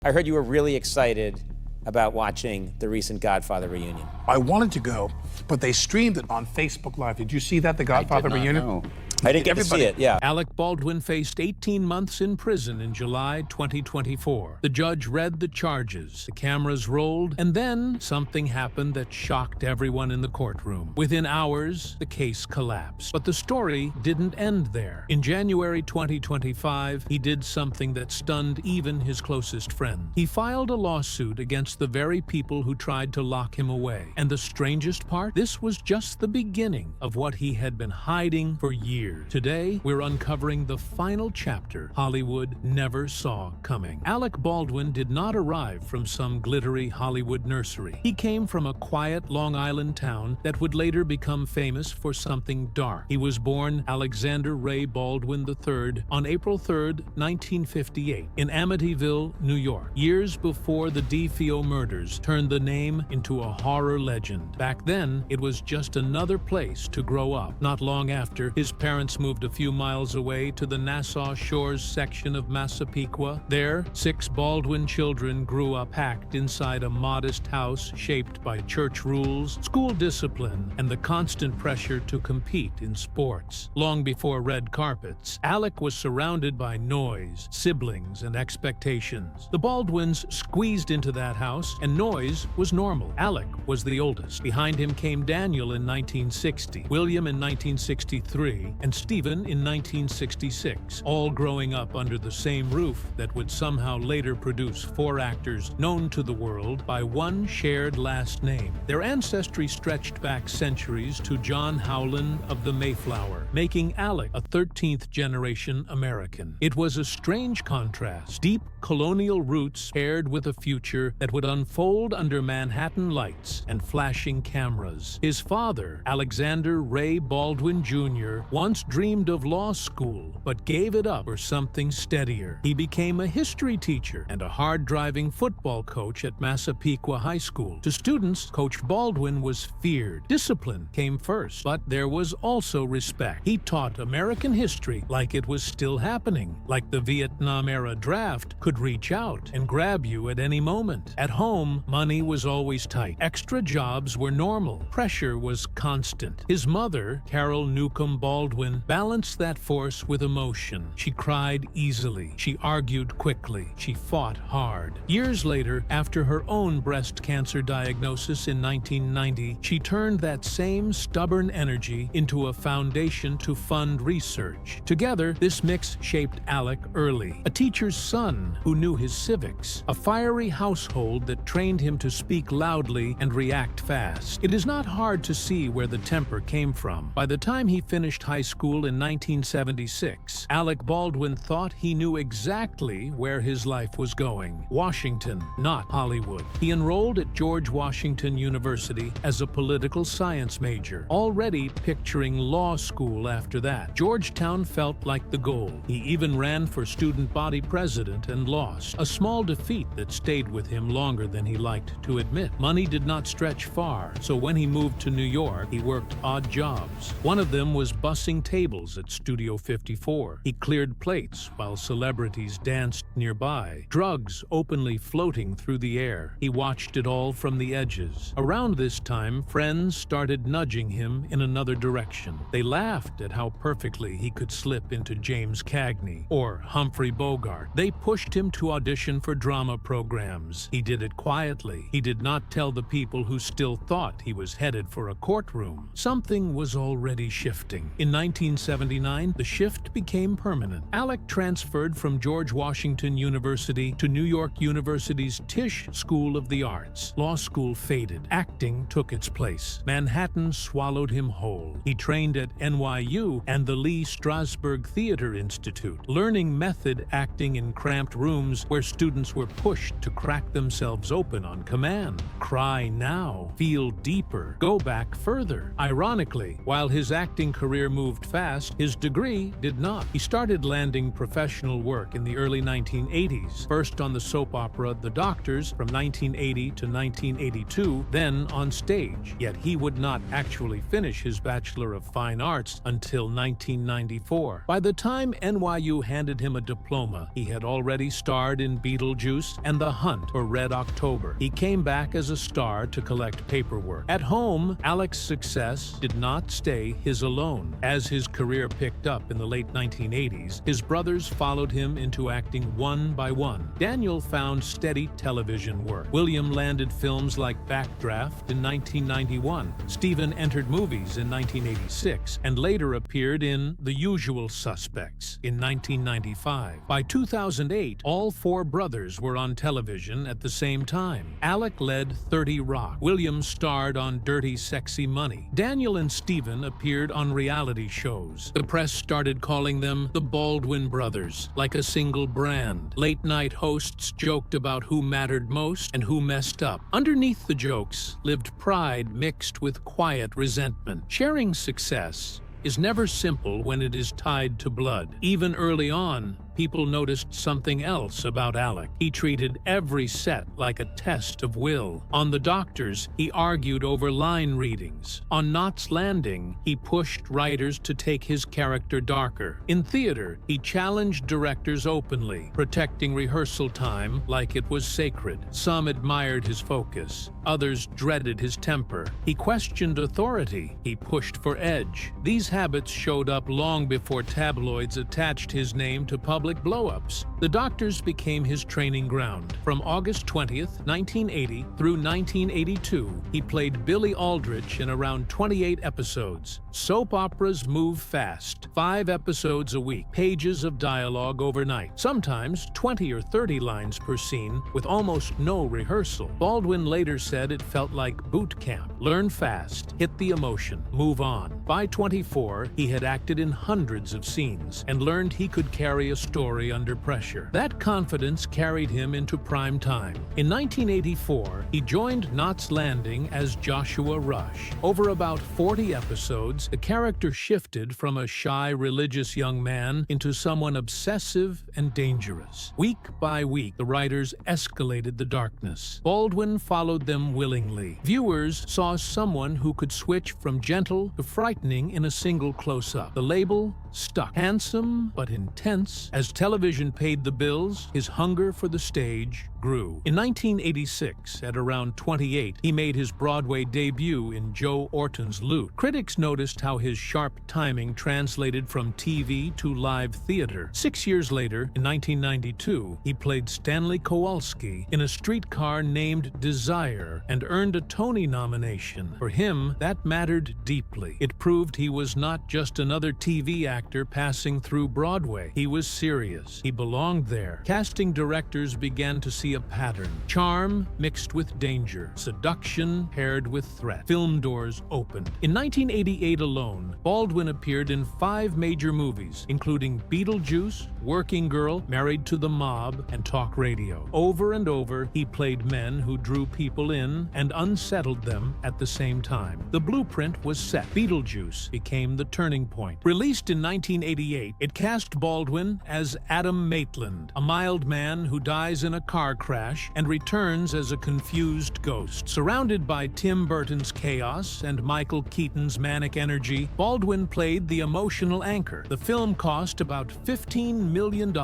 I heard you were really excited about watching the recent Godfather reunion. I wanted to go, but they streamed it on Facebook Live. Did you see that, the Godfather reunion? Know. I didn't get to see it, yeah. Alec Baldwin faced 18 months in prison in July 2024. The judge read the charges, the cameras rolled, and then something happened that shocked everyone in the courtroom. Within hours, the case collapsed. But the story didn't end there. In January 2025, he did something that stunned even his closest friends. He filed a lawsuit against the very people who tried to lock him away. And the strangest part? This was just the beginning of what he had been hiding for years. Today, we're uncovering the final chapter Hollywood never saw coming. Alec Baldwin did not arrive from some glittery Hollywood nursery. He came from a quiet Long Island town that would later become famous for something dark. He was born Alexander Ray Baldwin III on April 3, 1958, in Amityville, New York, years before the DeFeo murders turned the name into a horror legend. Back then, it was just another place to grow up. Not long after, his parents moved a few miles away to the Nassau Shores section of Massapequa. There, 6 Baldwin children grew up packed inside a modest house shaped by church rules, school discipline, and the constant pressure to compete in sports. Long before red carpets, Alec was surrounded by noise, siblings, and expectations. The Baldwins squeezed into that house, and noise was normal. Alec was the oldest. Behind him came Daniel in 1960, William in 1963, and Stephen in 1966, all growing up under the same roof that would somehow later produce 4 actors known to the world by one shared last name. Their ancestry stretched back centuries to John Howland of the Mayflower, making Alec a 13th-generation American. It was a strange contrast, deep colonial roots paired with a future that would unfold under Manhattan lights and flashing cameras. His father, Alexander Ray Baldwin Jr., once dreamed of law school, but gave it up for something steadier. He became a history teacher and a hard-driving football coach at Massapequa High School. To students, Coach Baldwin was feared. Discipline came first, but there was also respect. He taught American history like it was still happening, like the Vietnam-era draft could reach out and grab you at any moment. At home, money was always tight. Extra jobs were normal. Pressure was constant. His mother, Carol Newcomb Baldwin, balanced that force with emotion. She cried easily. She argued quickly. She fought hard. Years later, after her own breast cancer diagnosis in 1990, she turned that same stubborn energy into a foundation to fund research. Together, this mix shaped Alec early. A teacher's son who knew his civics. A fiery household that trained him to speak loudly and react fast. It is not hard to see where the temper came from. By the time he finished high school in 1976, Alec Baldwin thought he knew exactly where his life was going. Washington, not Hollywood. He enrolled at George Washington University as a political science major, already picturing law school after that. Georgetown felt like the goal. He even ran for student body president and lost, a small defeat that stayed with him longer than he liked to admit. Money did not stretch far, so when he moved to New York, he worked odd jobs. One of them was bussing tables at Studio 54. He cleared plates while celebrities danced nearby, drugs openly floating through the air. He watched it all from the edges. Around this time, friends started nudging him in another direction. They laughed at how perfectly he could slip into James Cagney or Humphrey Bogart. They pushed him to audition for drama programs. He did it quietly. He did not tell the people who still thought he was headed for a courtroom. Something was already shifting. In 1979, the shift became permanent. Alec transferred from George Washington University to New York University's Tisch School of the Arts. Law school faded. Acting took its place. Manhattan swallowed him whole. He trained at NYU and the Lee Strasberg Theater Institute, learning method acting in cramped rooms where students were pushed to crack themselves open on command. Cry now, feel deeper, go back further. Ironically, while his acting career moved moved fast, his degree did not. He started landing professional work in the early 1980s, first on the soap opera The Doctors from 1980 to 1982, then on stage. Yet he would not actually finish his Bachelor of Fine Arts until 1994. By the time NYU handed him a diploma, he had already starred in Beetlejuice and The Hunt for Red October. He came back as a star to collect paperwork. At home, Alec's success did not stay his alone. As his career picked up in the late 1980s, his brothers followed him into acting one by one. Daniel found steady television work. William landed films like Backdraft in 1991. Stephen entered movies in 1986 and later appeared in The Usual Suspects in 1995. By 2008, all four brothers were on television at the same time. Alec led 30 Rock. William starred on Dirty Sexy Money. Daniel and Stephen appeared on reality shows. The press started calling them the Baldwin brothers, like a single brand. Late-night hosts joked about who mattered most and who messed up. Underneath the jokes lived pride mixed with quiet resentment. Sharing success is never simple when it is tied to blood. Even early on, people noticed something else about Alec. He treated every set like a test of will. On The Doctors, he argued over line readings. On Knots Landing, he pushed writers to take his character darker. In theater, he challenged directors openly, protecting rehearsal time like it was sacred. Some admired his focus. Others dreaded his temper. He questioned authority. He pushed for edge. These habits showed up long before tabloids attached his name to public blow-ups. The Doctors became his training ground. From August 20th, 1980 through 1982, he played Billy Aldrich in around 28 episodes. Soap operas move fast, 5 episodes a week, pages of dialogue overnight, sometimes 20 or 30 lines per scene with almost no rehearsal. Baldwin later said it felt like boot camp. Learn fast, hit the emotion, move on. By 24, he had acted in hundreds of scenes and learned he could carry a story under pressure. That confidence carried him into prime time. In 1984, he joined Knots Landing as Joshua Rush. Over about 40 episodes, the character shifted from a shy religious young man into someone obsessive and dangerous. Week by week, the writers escalated the darkness. Baldwin followed them willingly. Viewers saw someone who could switch from gentle to frightening in a single close-up. The label stuck. Handsome but intense. As television paid the bills, his hunger for the stage grew. In 1986, at around 28, he made his Broadway debut in Joe Orton's Loot. Critics noticed how his sharp timing translated from TV to live theater. 6 years later, in 1992, he played Stanley Kowalski in A Streetcar Named Desire and earned a Tony nomination. For him, that mattered deeply. It proved he was not just another TV actor passing through Broadway. He was serious. He belonged there. Casting directors began to see a pattern. Charm mixed with danger. Seduction paired with threat. Film doors opened. In 1988 alone, Baldwin appeared in 5 major movies, including Beetlejuice, Working Girl, Married to the Mob, and Talk Radio. Over and over, he played men who drew people in and unsettled them at the same time. The blueprint was set. Beetlejuice became the turning point. Released in 1988, it cast Baldwin as Adam Maitland, a mild man who dies in a car crash and returns as a confused ghost. Surrounded by Tim Burton's chaos and Michael Keaton's manic energy, Baldwin played the emotional anchor. The film cost about $15 million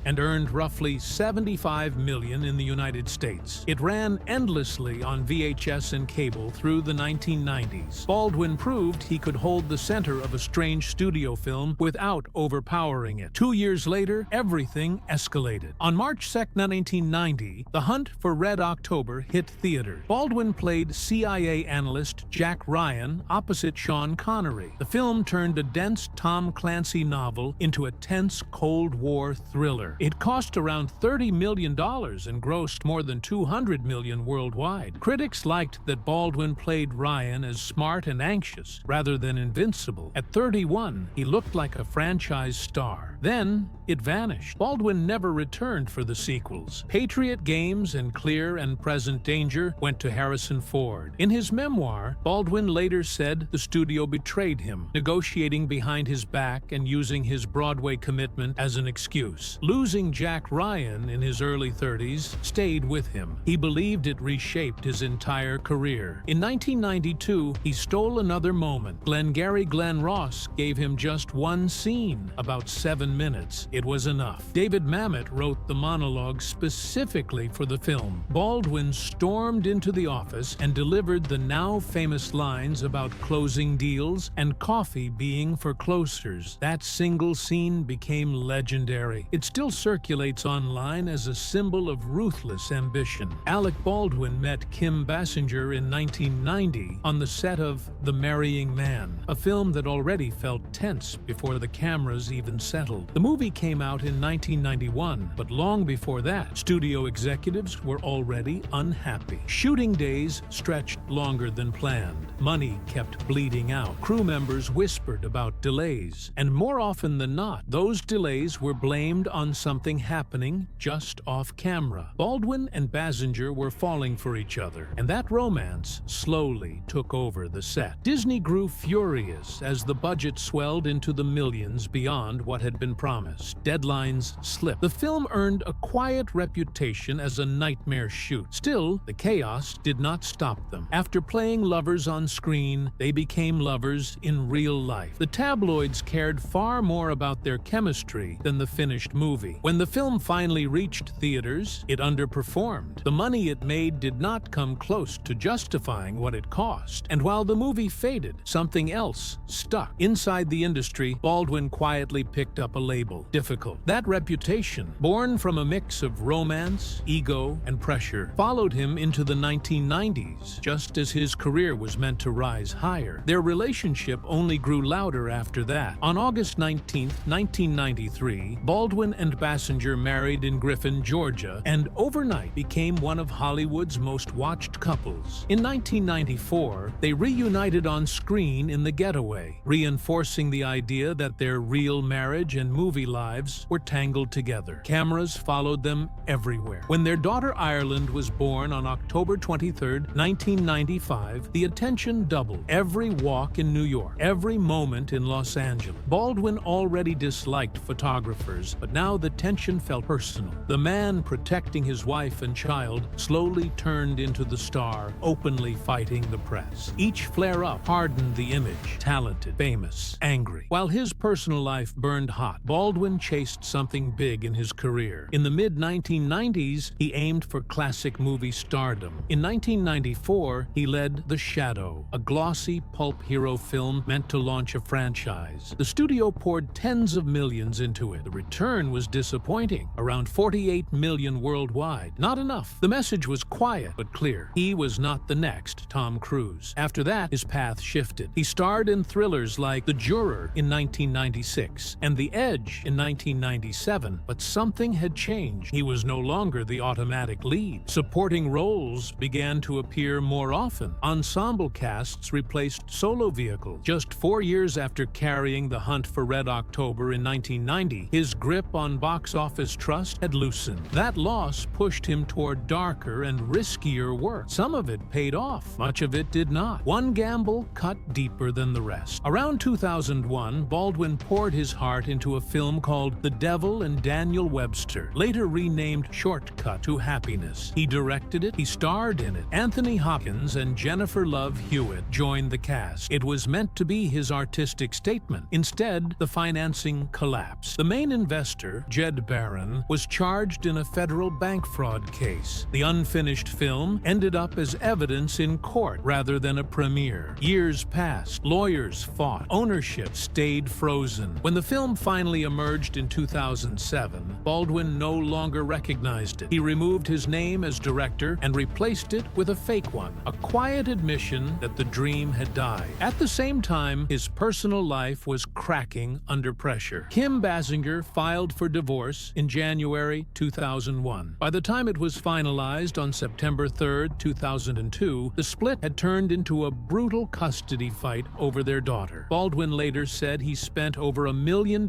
and earned roughly $75 million in the United States. It ran endlessly on VHS and cable through the 1990s. Baldwin proved he could hold the center of a strange studio film without overpowering it. 2 years later, everything escalated. On March 2, 1990, The Hunt for Red October hit theaters. Baldwin played CIA analyst Jack Ryan opposite Sean Connery. The film turned a dense Tom Clancy novel into a tense Cold War thriller. It cost around $30 million and grossed more than $200 million worldwide. Critics liked that Baldwin played Ryan as smart and anxious rather than invincible. At 31, he looked like a franchise star. Then, it vanished. Baldwin never returned for the sequels. Patriot Patriot Games and Clear and Present Danger went to Harrison Ford. In his memoir, Baldwin later said the studio betrayed him, negotiating behind his back and using his Broadway commitment as an excuse. Losing Jack Ryan in his early 30s stayed with him. He believed it reshaped his entire career. In 1992, he stole another moment. Glengarry Glen Ross gave him just one scene, about 7 minutes. It was enough. David Mamet wrote the monologue specifically for the film. Baldwin stormed into the office and delivered the now famous lines about closing deals and coffee being for closers. That single scene became legendary. It still circulates online as a symbol of ruthless ambition. Alec Baldwin met Kim Basinger in 1990 on the set of The Marrying Man, a film that already felt tense before the cameras even settled. The movie came out in 1991, but long before that, studio executives were already unhappy. Shooting days stretched longer than planned. Money kept bleeding out. Crew members whispered about delays, and more often than not, those delays were blamed on something happening just off camera. Baldwin and Basinger were falling for each other, and that romance slowly took over the set. Disney grew furious as the budget swelled into the millions beyond what had been promised. Deadlines slipped. The film earned a quiet reputation as a nightmare shoot. Still, the chaos did not stop them. After playing lovers on screen, they became lovers in real life. The tabloids cared far more about their chemistry than the finished movie. When the film finally reached theaters, it underperformed. The money it made did not come close to justifying what it cost. And while the movie faded, something else stuck. Inside the industry, Baldwin quietly picked up a label, Difficult. That reputation, born from a mix of romance, ego, and pressure, followed him into the 1990s, just as his career was meant to rise higher. Their relationship only grew louder after that. On August 19, 1993, Baldwin and Basinger married in Griffin, Georgia, and overnight became one of Hollywood's most watched couples. In 1994, they reunited on screen in The Getaway, reinforcing the idea that their real marriage and movie lives were tangled together. Cameras followed them everywhere. When their daughter Ireland was born on October 23, 1995, the attention doubled. Every walk in New York, every moment in Los Angeles. Baldwin already disliked photographers, but now the tension felt personal. The man protecting his wife and child slowly turned into the star, openly fighting the press. Each flare-up hardened the image. Talented, famous, angry. While his personal life burned hot, Baldwin chased something big in his career. In the mid-1990s, he aimed for classic movie stardom. In 1994, he led The Shadow, a glossy pulp hero film meant to launch a franchise. The studio poured tens of millions into it. The return was disappointing, around 48 million worldwide. Not enough. The message was quiet but clear. He was not the next Tom Cruise. After that, his path shifted. He starred in thrillers like The Juror in 1996 and The Edge in 1997, but something had changed. He was no longer the automatic lead. Supporting roles began to appear more often. Ensemble casts replaced solo vehicles. Just 4 years after carrying The Hunt for Red October in 1990, his grip on box office trust had loosened. That loss pushed him toward darker and riskier work. Some of it paid off. Much of it did not. One gamble cut deeper than the rest. Around 2001, Baldwin poured his heart into a film called The Devil and Daniel Webster, later renamed Shortcut to Happiness. He directed it, he starred in it. Anthony Hopkins and Jennifer Love Hewitt joined the cast. It was meant to be his artistic statement. Instead, the financing collapsed. The main investor, Jed Barron, was charged in a federal bank fraud case. The unfinished film ended up as evidence in court rather than a premiere. Years passed. Lawyers fought. Ownership stayed frozen. When the film finally emerged in 2007, Baldwin no longer recognized it. He removed his name as director and replaced it with a fake one, a quiet admission that the dream had died. At the same time, his personal life was cracking under pressure. Kim Basinger filed for divorce in January 2001. By the time it was finalized on September 3, 2002, the split had turned into a brutal custody fight over their daughter. Baldwin later said he spent over $1 million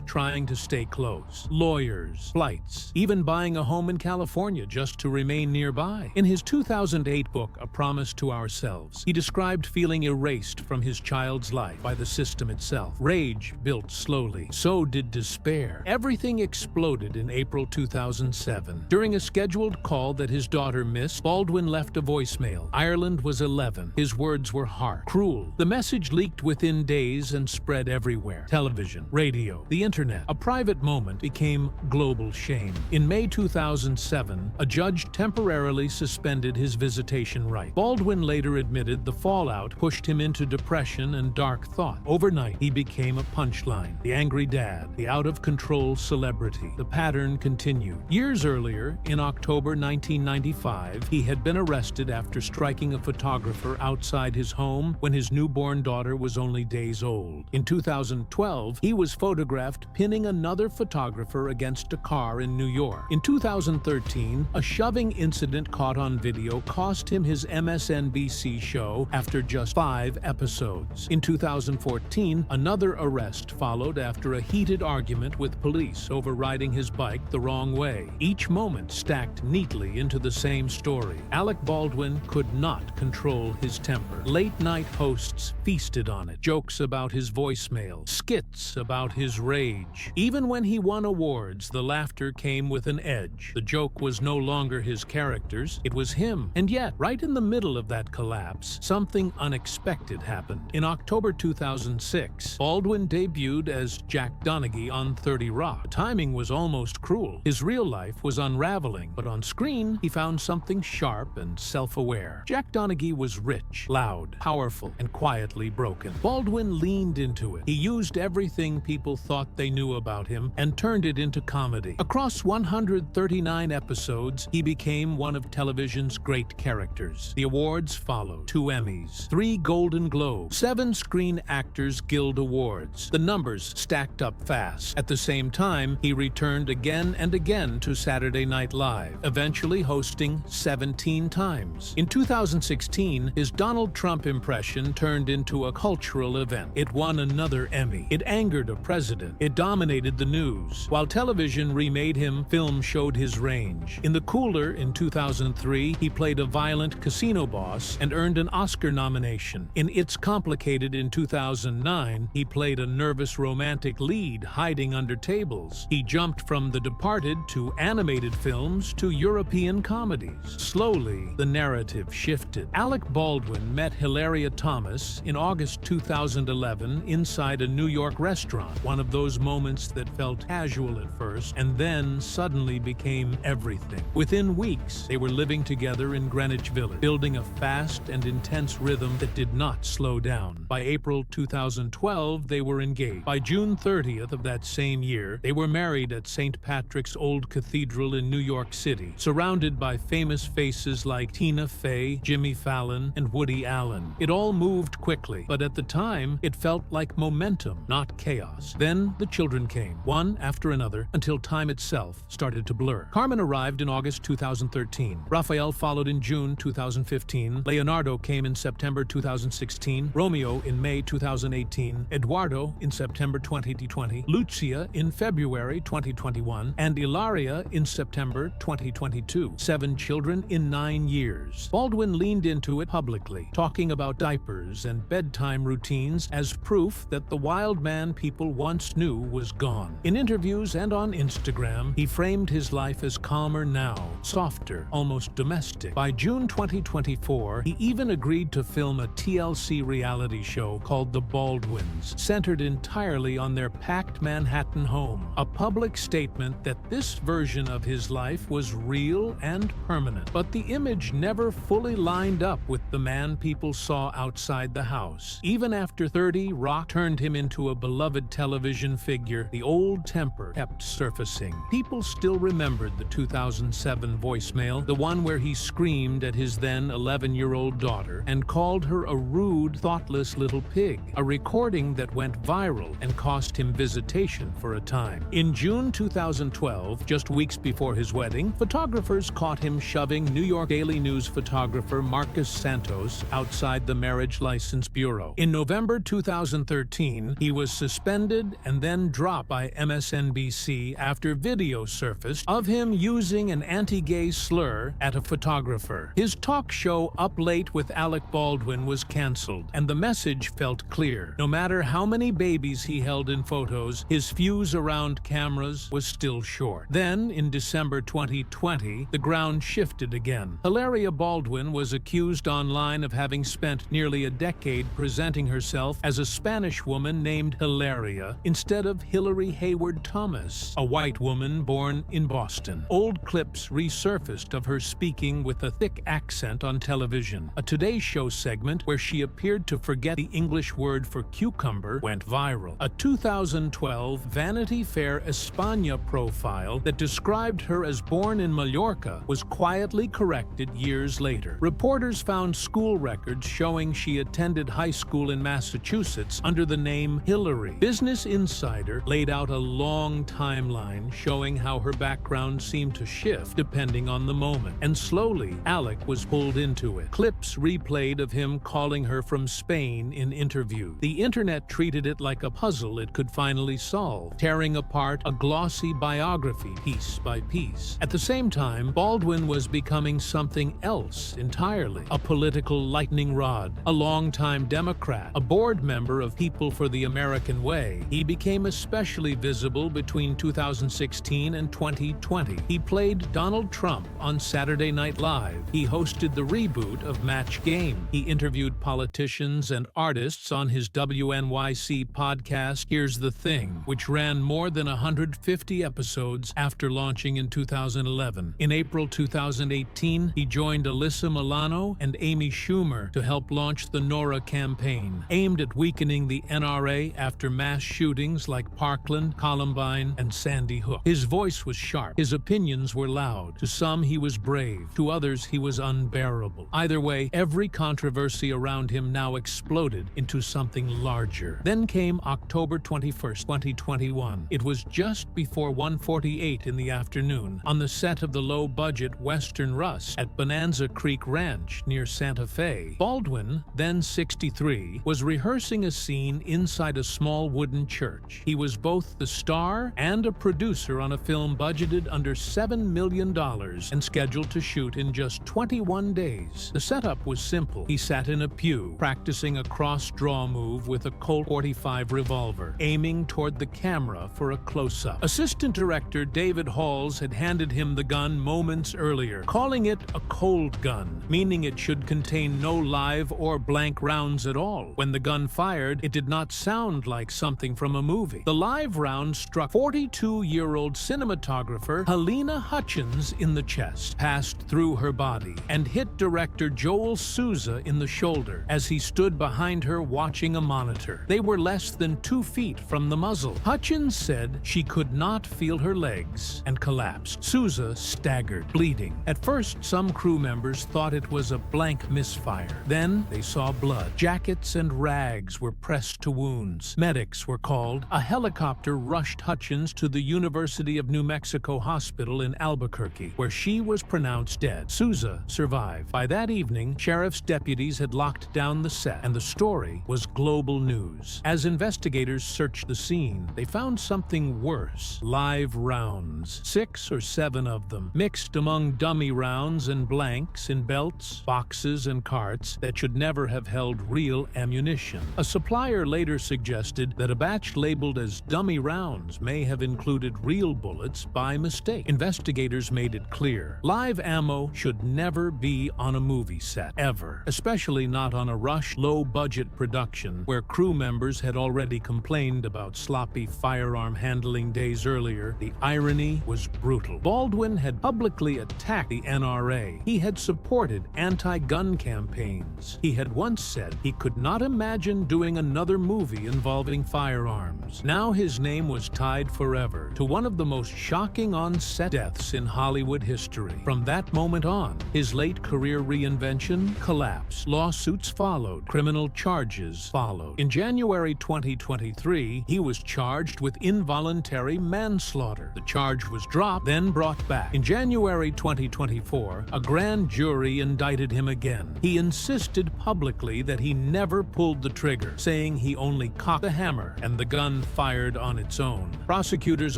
trying to stay close. Lawyers, flights, even buying a home in California just to remain nearby. In his 2008 book, A Promise to Ourselves, he described feeling erased from his child's life by the system itself. Rage built slowly. So did despair. Everything exploded in April 2007. During a scheduled call that his daughter missed, Baldwin left a voicemail. Ireland was 11. His words were harsh, cruel. The message leaked within days and spread everywhere. Television, radio, the internet. A private moment became global shame. In May 2007, a judge temporarily suspended his visitation right. Baldwin later admitted the fallout pushed him into depression and dark thought. Overnight, he became a punchline. The angry dad, the out-of-control celebrity. The pattern continued. Years earlier, in October 1995, he had been arrested after striking a photographer outside his home when his newborn daughter was only days old. In 2012, he was photographed pinning another photographer against a car in New York. In 2013, a shoving incident caught on video cost him his MSNBC show after just 5 episodes. In 2014, another arrest followed after a heated argument with police over riding his bike the wrong way. Each moment stacked neatly into the same story. Alec Baldwin could not control his temper. Late-night hosts feasted on it. Jokes about his voicemail, skits about his rage. Even when he won awards, the laughter came with an edge. The joke was no longer his characters, it was him. And yet, right in the middle of that collapse, something unexpected happened. In October 2006, Baldwin debuted as Jack Donaghy on 30 Rock. The timing was almost cruel. His real life was unraveling, but on screen, he found something sharp and self-aware. Jack Donaghy was rich, loud, powerful, and quietly broken. Baldwin leaned into it. He used everything people thought they knew about him and turned it into comedy. Across 139 episodes, he became one of television's great characters. The awards followed: 2 Emmys, 3 Golden Globes, 7 Screen Actors Guild Awards. The numbers stacked up fast. At the same time, he returned again and again to Saturday Night Live, eventually hosting 17 times. In 2016, his Donald Trump impression turned into a cultural event. It won another Emmy. It angered a president. It dominated the news. While television remade him, film showed his range. In The Cooler in 2003, he played a violent casino boss and earned an Oscar nomination. In It's Complicated in 2009, he played a nervous romantic lead hiding under tables. He jumped from The Departed to animated films to European comedies. Slowly, the narrative shifted. Alec Baldwin met Hilaria Thomas in August 2011 inside a New York restaurant, one of those moments that felt casual at first and then suddenly became everything. Within weeks, they were living together in Greenwich Village, building a fast and intense rhythm that did not slow down. By April 2012, they were engaged. By June 30th of that same year, they were married at St. Patrick's Old Cathedral in New York City, surrounded by famous faces like Tina Fey, Jimmy Fallon, and Woody Allen. It all moved quickly, but at the time, it felt like momentum, not chaos. Then the children came, one after another, until time itself started to blur. Carmen arrived in August 2013. Raphael followed in June 2015. Leonardo came in September 2016. Romeo in May 2018. Eduardo in September 2020. Lucia in February 2021. And Hilaria in September 2022. 7 children in 9 years. Baldwin leaned into it publicly, talking about diapers and bedtime routines as proof that the wild man people once knew was gone. In interviews and on Instagram, he framed his life as calmer now, softer, almost domestic. By June 2024, he even agreed to film a TLC reality show called The Baldwins, centered entirely on their packed Manhattan home. A public statement that this version of his life was real and permanent. But the image never fully lined up with the man people saw outside the house. Even after 30 Rock turned him into a beloved television figure, the old temper kept surfacing. People still remembered the 2007 voicemail, the one where he screamed at his then 11-year-old daughter and called her a rude, thoughtless little pig, a recording that went viral and cost him visitation for a time. In June 2012, just weeks before his wedding, photographers caught him shoving New York Daily News photographer Marcus Santos outside the Marriage License Bureau. In November 2013, he was suspended and then dropped by by MSNBC after video surfaced of him using an anti-gay slur at a photographer. His talk show Up Late with Alec Baldwin was canceled, and the message felt clear. No matter how many babies he held in photos, his fuse around cameras was still short. Then, in December 2020, the ground shifted again. Hilaria Baldwin was accused online of having spent nearly a decade presenting herself as a Spanish woman named Hilaria instead of Hillary Hayward Thomas, a white woman born in Boston. Old clips resurfaced of her speaking with a thick accent on television. A Today Show segment where she appeared to forget the English word for cucumber went viral. A 2012 Vanity Fair España profile that described her as born in Mallorca was quietly corrected years later. Reporters found school records showing she attended high school in Massachusetts under the name Hillary. Business Insider laid out a long timeline showing how her background seemed to shift depending on the moment, and slowly Alec was pulled into it. Clips replayed of him calling her from Spain in interviews. The internet treated it like a puzzle it could finally solve, tearing apart a glossy biography piece by piece. At the same time, Baldwin was becoming something else entirely: a political lightning rod, a longtime Democrat, a board member of People for the American Way. He became especially visible between 2016 and 2020. He played Donald Trump on Saturday Night Live. He hosted the reboot of Match Game. He interviewed politicians and artists on his WNYC podcast, Here's the Thing, which ran more than 150 episodes after launching in 2011. In April 2018, he joined Alyssa Milano and Amy Schumer to help launch the Nora campaign, aimed at weakening the NRA after mass shootings like Parkland, Columbine, and Sandy Hook. His voice was sharp. His opinions were loud. To some, he was brave. To others, he was unbearable. Either way, every controversy around him now exploded into something larger. Then came October 21st, 2021. It was just before 1:48 in the afternoon on the set of the low-budget Western Rust at Bonanza Creek Ranch near Santa Fe. Baldwin, then 63, was rehearsing a scene inside a small wooden church. He was both the star and a producer on a film budgeted under $7 million and scheduled to shoot in just 21 days. The setup was simple. He sat in a pew, practicing a cross-draw move with a Colt .45 revolver, aiming toward the camera for a close-up. Assistant director David Halls had handed him the gun moments earlier, calling it a cold gun, meaning it should contain no live or blank rounds at all. When the gun fired, it did not sound like something from a movie. The live round struck 42-year-old cinematographer Halyna Hutchins in the chest, passed through her body, and hit director Joel Souza in the shoulder as he stood behind her watching a monitor. They were less than 2 feet from the muzzle. Hutchins said she could not feel her legs and collapsed. Souza staggered, bleeding. At first, some crew members thought it was a blank misfire. Then they saw blood. Jackets and rags were pressed to wounds. Medics were called. A helicopter rushed Hutchins to the University of New Mexico Hospital in Albuquerque, where she was pronounced dead. Souza survived. By that evening, sheriff's deputies had locked down the set, and the story was global news. As investigators searched the scene, they found something worse: live rounds. 6 or 7 of them, mixed among dummy rounds and blanks in belts, boxes, and carts that should never have held real ammunition. A supplier later suggested that a batch labeled as dummy rounds may have included real bullets by mistake. Investigators made it clear: live ammo should never be on a movie set, ever. Especially not on a rushed, low-budget production where crew members had already complained about sloppy firearm handling days earlier. The irony was brutal. Baldwin had publicly attacked the NRA. He had supported anti-gun campaigns. He had once said he could not imagine doing another movie involving firearms. Now his name was tied forever to one of the most shocking on-set deaths in Hollywood history. From that moment on, his late career reinvention collapsed. Lawsuits followed. Criminal charges followed. In January 2023, he was charged with involuntary manslaughter. The charge was dropped, then brought back. In January 2024, a grand jury indicted him again. He insisted publicly that he never pulled the trigger, saying he only cocked the hammer and the gun fired on on its own. Prosecutors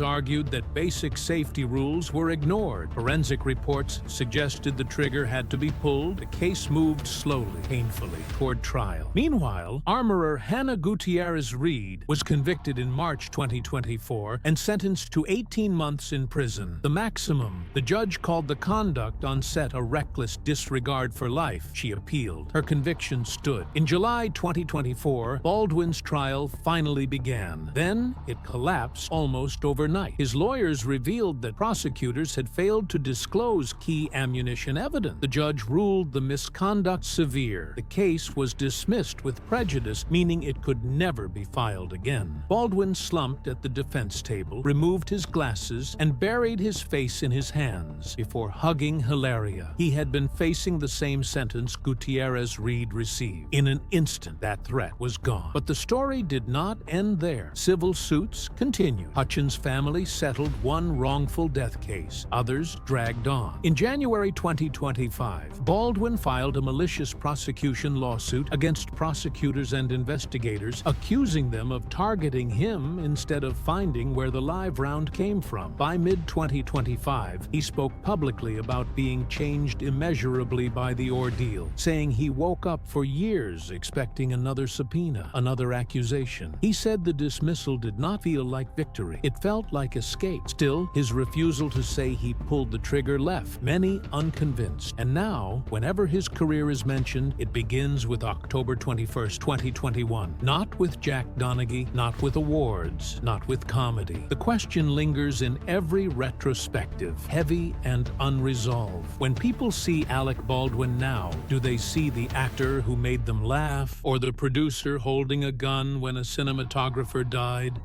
argued that basic safety rules were ignored. Forensic reports suggested the trigger had to be pulled. The case moved slowly, painfully, toward trial. Meanwhile, armorer Hannah Gutierrez Reed was convicted in March 2024 and sentenced to 18 months in prison, the maximum. The judge called the conduct on set a reckless disregard for life. She appealed. Her conviction stood. In July 2024, Baldwin's trial finally began. Then it collapsed almost overnight. His lawyers revealed that prosecutors had failed to disclose key ammunition evidence. The judge ruled the misconduct severe. The case was dismissed with prejudice, meaning it could never be filed again. Baldwin slumped at the defense table, removed his glasses, and buried his face in his hands before hugging Hilaria. He had been facing the same sentence Gutierrez Reed received. In an instant, that threat was gone. But the story did not end there. Civil suits continued. Hutchins' family settled one wrongful death case. Others dragged on. In January 2025, Baldwin filed a malicious prosecution lawsuit against prosecutors and investigators, accusing them of targeting him instead of finding where the live round came from. By mid-2025, he spoke publicly about being changed immeasurably by the ordeal, saying he woke up for years expecting another subpoena, another accusation. He said the dismissal did not feel like victory. It felt like escape. Still, his refusal to say he pulled the trigger left many unconvinced. And now, whenever his career is mentioned, it begins with October 21st, 2021. Not with Jack Donaghy, not with awards, not with comedy. The question lingers in every retrospective, heavy and unresolved. When people see Alec Baldwin now, do they see the actor who made them laugh, or the producer holding a gun when a cinematographer died?